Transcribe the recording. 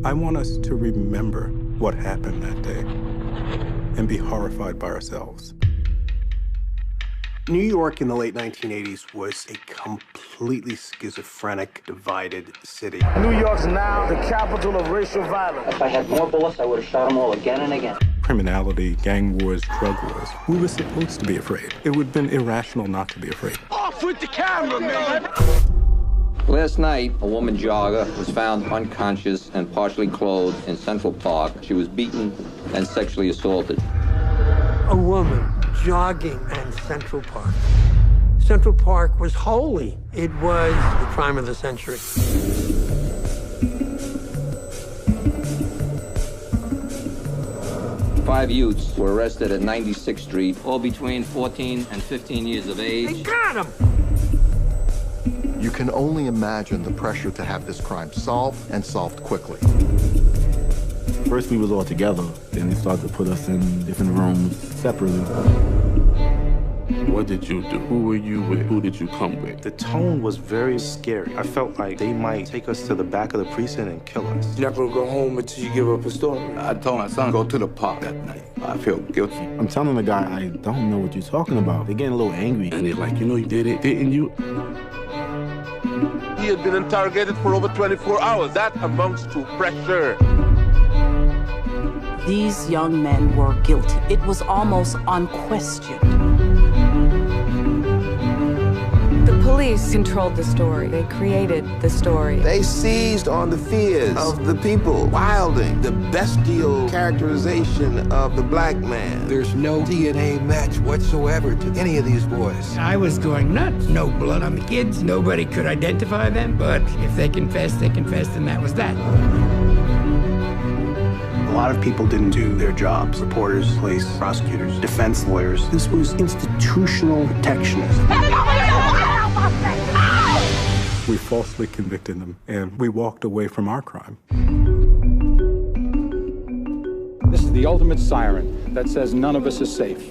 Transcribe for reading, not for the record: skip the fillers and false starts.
I want us to remember what happened that day and be horrified by ourselves. New York in the late 1980s was a completely schizophrenic, divided city. New York's now the capital of racial violence. If I had more bullets, I would have shot them all again and again. Criminality, gang wars, drug wars. We were supposed to be afraid. It would have been irrational not to be afraid. Off with the camera, man! Last night, a woman jogger was found unconscious and partially clothed in Central Park. She was beaten and sexually assaulted. A woman jogging in Central Park. Central Park was holy. It was the crime of the century. 5 youths were arrested at 96th Street, all between 14 and 15 years of age. They got him! You can only imagine the pressure to have this crime solved, and solved quickly. First we was all together, then they started to put us in different rooms separately. What did you do? Who were you with? Who did you come with? The tone was very scary. I felt like they might take us to the back of the precinct and kill us. You're not gonna go home until you give up a story. I told my son, go to the park that night. I feel guilty. I'm telling the guy, I don't know what you're talking about. They're getting a little angry. And they're like, you know you did it, didn't you? He had been interrogated for over 24 hours. That amounts to pressure. These young men were guilty. It was almost unquestioned. The police controlled the story. They created the story. They seized on the fears of the people, wilding the bestial characterization of the black man. There's no DNA match whatsoever to any of these boys. I was going nuts. No blood on the kids. Nobody could identify them, but if they confessed, and that was that. A lot of people didn't do their jobs. Reporters, police, prosecutors, defense lawyers. This was institutional protectionism. We falsely convicted them, and we walked away from our crime. This is the ultimate siren that says none of us is safe.